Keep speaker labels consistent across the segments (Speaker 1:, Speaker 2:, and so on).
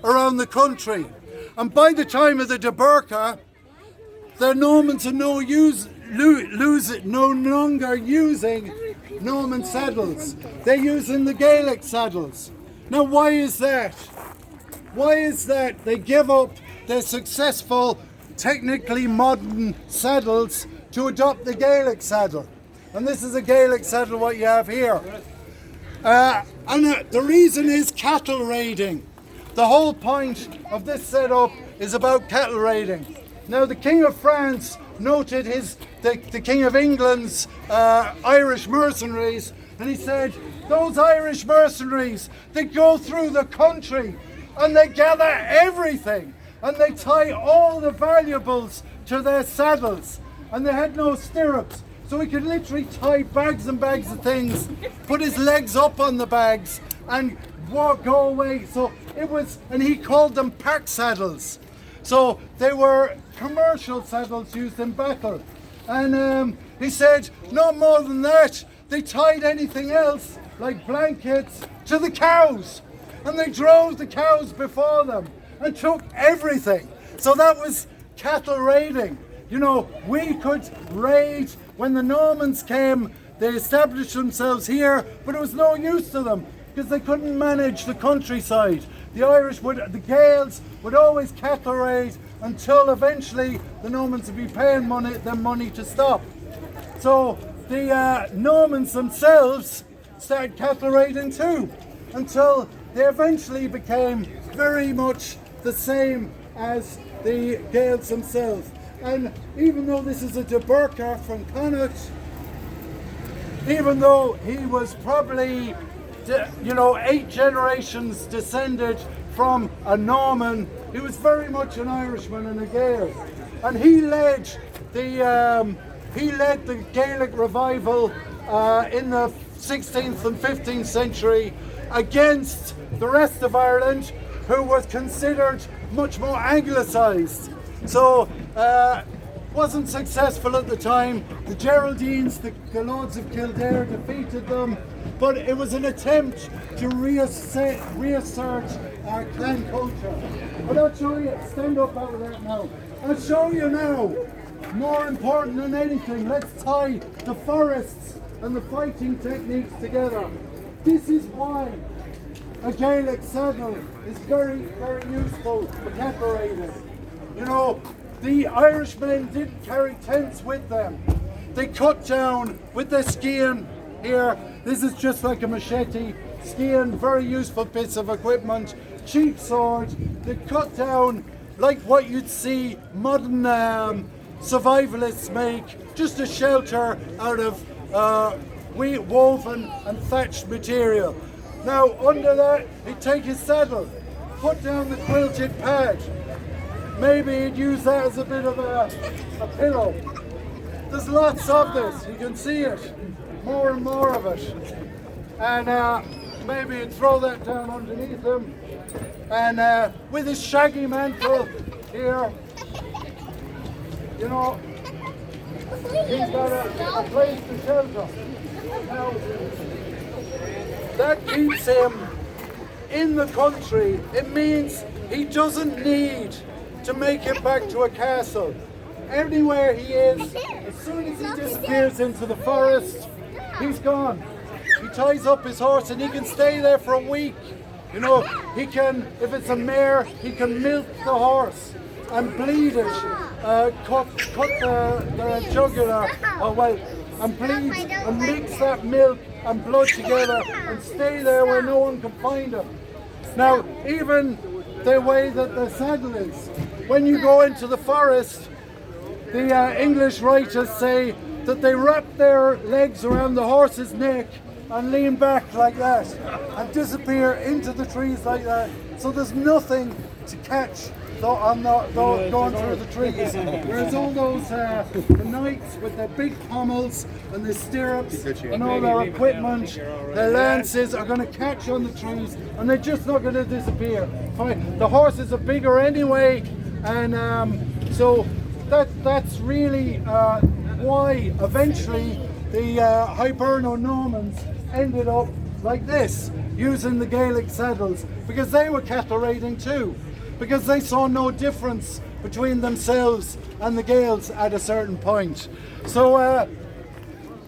Speaker 1: around the country. And by the time of the Deburka, the Normans are no longer using Norman saddles. They're using the Gaelic saddles. Now, why is that? Why is that? They give up their successful, technically modern saddles to adopt the Gaelic saddle. And this is a Gaelic saddle, what you have here. The reason is cattle raiding. The whole point of this setup is about cattle raiding. Now, the King of France noted the King of England's Irish mercenaries, and he said, those Irish mercenaries, they go through the country and they gather everything and they tie all the valuables to their saddles, and they had no stirrups. So he could literally tie bags and bags of things, put his legs up on the bags and go away. So it was, and he called them pack saddles. So they were commercial saddles used in battle. And he said, no more than that, they tied anything else, like blankets, to the cows. And they drove the cows before them and took everything. So that was cattle raiding. You know, we could raid. When the Normans came, they established themselves here, but it was no use to them because they couldn't manage the countryside. The Gaels would always cattle raid until eventually the Normans would be paying them money to stop. So the Normans themselves started cattle raiding too, until they eventually became very much the same as the Gaels themselves. And even though this is a Deburka from Connacht, even though he was probably, 8 generations descended from a Norman, he was very much an Irishman and a Gael. And he led the Gaelic revival in the 16th and 15th century against the rest of Ireland, who was considered much more anglicised. So wasn't successful at the time. The Geraldines, the Lords of Kildare, defeated them, but it was an attempt to reassert our clan culture. But I'll show you, stand up out of that now. I'll show you now, more important than anything, let's tie the forests and the fighting techniques together. This is why a Gaelic saddle is very, very useful for cattle raiding. You know, the Irishmen didn't carry tents with them. They cut down with their skean here. This is just like a machete. Skean, very useful piece of equipment. Cheap sword. They cut down like what you'd see modern survivalists make. Just a shelter out of woven and thatched material. Now under that, he'd take his saddle, put down the quilted pad. Maybe he'd use that as a bit of a pillow. There's lots of this, you can see it, more and more of it. And maybe he'd throw that down underneath him. And with his shaggy mantle here, you know, he's got a place to shelter. Now, that keeps him in the country. It means he doesn't need to make it back to a castle. Anywhere he is, as soon as he disappears into the forest, he's gone. He ties up his horse and he can stay there for a week. You know, he can, if it's a mare, he can milk the horse and bleed it, cut the jugular, and bleed and mix that milk and blood together and stay there where no one can find him. Now, even the way that the saddle is, when you go into the forest, the English writers say that they wrap their legs around the horse's neck and lean back like that and disappear into the trees like that. So there's nothing to catch going through the trees. Whereas all those the knights with their big pommels and their stirrups and all their equipment, their lances are going to catch on the trees and they're just not going to disappear. The horses are bigger anyway, and so that's really why eventually the Hiberno-Normans ended up like this. using the Gaelic saddles, because they were cattle raiding too, because they saw no difference between themselves and the Gaels at a certain point. So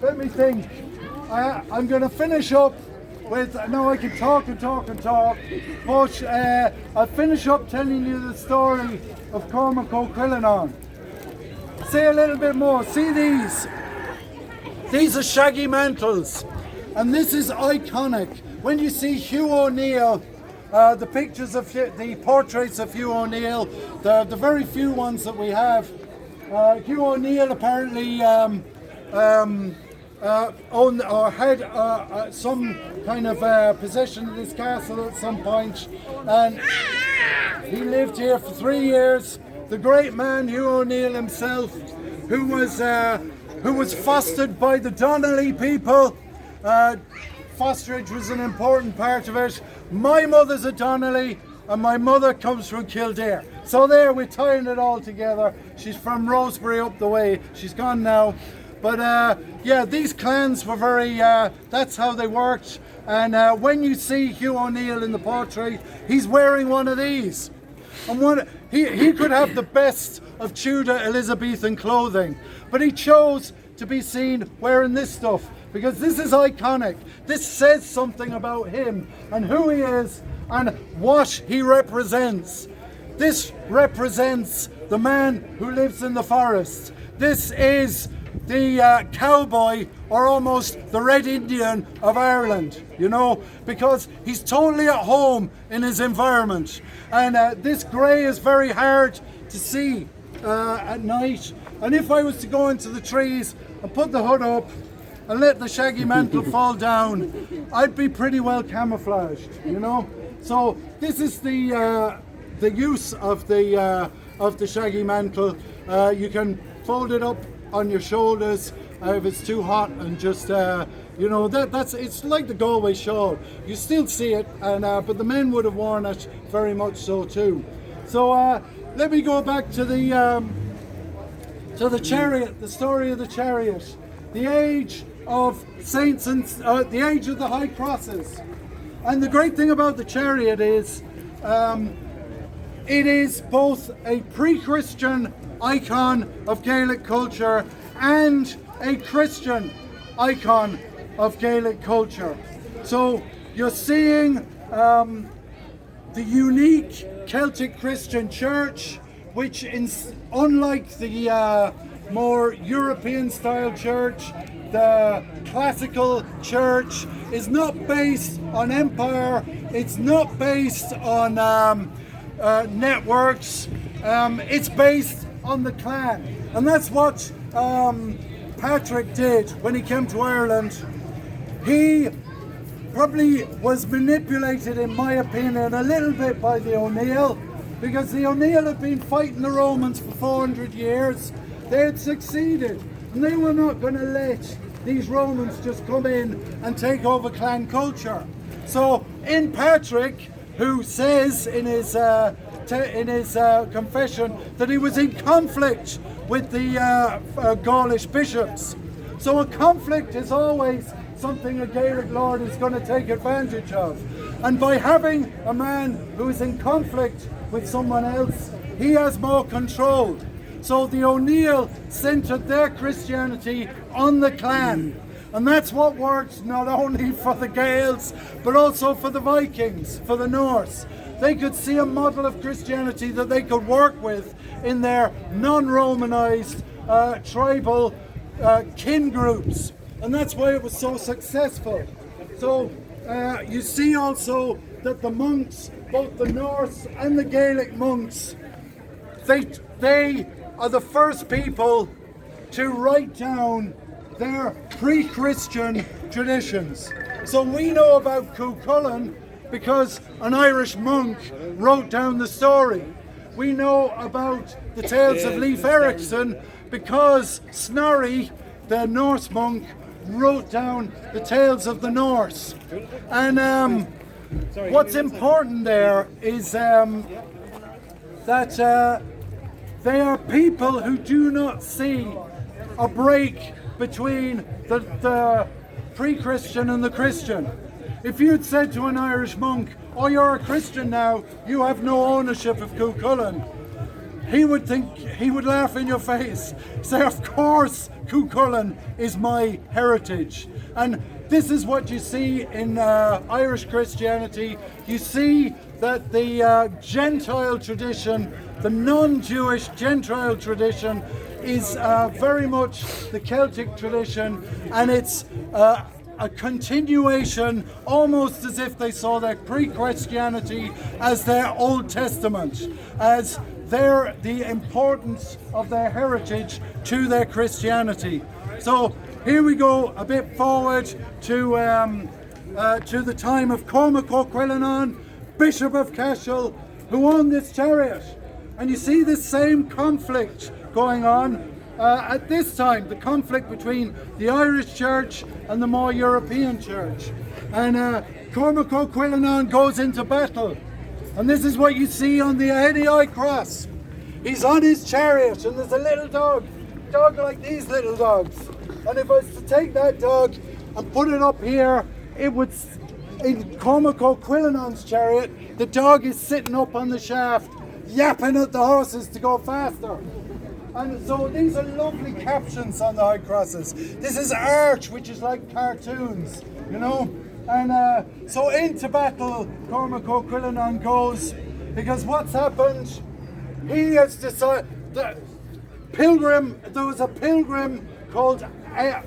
Speaker 1: let me think. I'm going to finish up with, now I can talk and talk and talk, but I'll finish up telling you the story of Cormac O'Crillanon. Say a little bit more. See these? These are shaggy mantles, and this is iconic. When you see Hugh O'Neill, the pictures of the portraits of Hugh O'Neill, the very few ones that we have, Hugh O'Neill apparently owned or had some kind of possession of this castle at some point, and he lived here for 3 years. The great man Hugh O'Neill himself, who was fostered by the Donnelly people. Fosterage was an important part of it. My mother's a Donnelly, and my mother comes from Kildare. So there, we're tying it all together. She's from Rosebery up the way. She's gone now. But yeah, these clans were very, that's how they worked. And when you see Hugh O'Neill in the portrait, he's wearing one of these. And he could have the best of Tudor Elizabethan clothing, but he chose to be seen wearing this stuff because this is iconic. This says something about him and who he is and what he represents. This represents the man who lives in the forest. This is the cowboy, or almost the Red Indian of Ireland, you know, because he's totally at home in his environment. And this grey is very hard to see at night. And if I was to go into the trees and put the hood up and let the shaggy mantle fall down, I'd be pretty well camouflaged, you know. So this is the use of the shaggy mantle. You can fold it up on your shoulders if it's too hot, and just you know, that's it's like the Galway shawl. You still see it, and but the men would have worn it very much so too. So let me go back to the chariot, the story of the chariot, the age of saints and the age of the high crosses. And the great thing about the chariot is it is both a pre-Christian icon of Gaelic culture and a Christian icon of Gaelic culture. So you're seeing the unique Celtic Christian church, which unlike the more European style church, the classical church is not based on empire, it's not based on networks, it's based on the clan. And that's what Patrick did when he came to Ireland. He probably was manipulated, in my opinion, a little bit by the O'Neill, because the O'Neill had been fighting the Romans for 400 years. They had succeeded, and they were not going to let these Romans just come in and take over clan culture. So in Patrick, who says in his confession that he was in conflict with the Gaulish bishops. So a conflict is always something a Gaelic lord is going to take advantage of. And by having a man who is in conflict with someone else, he has more control. So the O'Neill centred their Christianity on the clan. And that's what worked not only for the Gaels, but also for the Vikings, for the Norse. They could see a model of Christianity that they could work with in their non-Romanized tribal kin groups. And that's why it was so successful. So you see also that the monks, both the Norse and the Gaelic monks, they are the first people to write down their pre-Christian traditions. So we know about Cuchulainn because an Irish monk wrote down the story. We know about the tales of Leif Erikson because Snorri, the Norse monk, wrote down the tales of the Norse. And what's important there is that they are people who do not see a break between the pre-Christian and the Christian. If you'd said to an Irish monk, "Oh, you're a Christian now, you have no ownership of Cuchulainn," he would laugh in your face. Say, "Of course, Cuchulainn is my heritage." And this is what you see in Irish Christianity. You see that the Gentile tradition, the non-Jewish Gentile tradition, is very much the Celtic tradition, and it's a continuation, almost as if they saw their pre-Christianity as their Old Testament, as the importance of their heritage to their Christianity. So here we go a bit forward to the time of Cormac O'Quillinan, Bishop of Cashel, who owned this chariot. And you see this same conflict going on at this time, the conflict between the Irish Church and the more European Church. And Cormac O'Quillinan goes into battle. And this is what you see on the Athy cross. He's on his chariot, and there's a little dog like these little dogs. And if I was to take that dog and put it up here, it would, in Cormac O'Quillinan's chariot, the dog is sitting up on the shaft, yapping at the horses to go faster. And so these are lovely captions on the high crosses. This is art, which is like cartoons, you know. And so into battle Cormac O'Quillinan goes, because what's happened, he has decided that there was a pilgrim called Athy.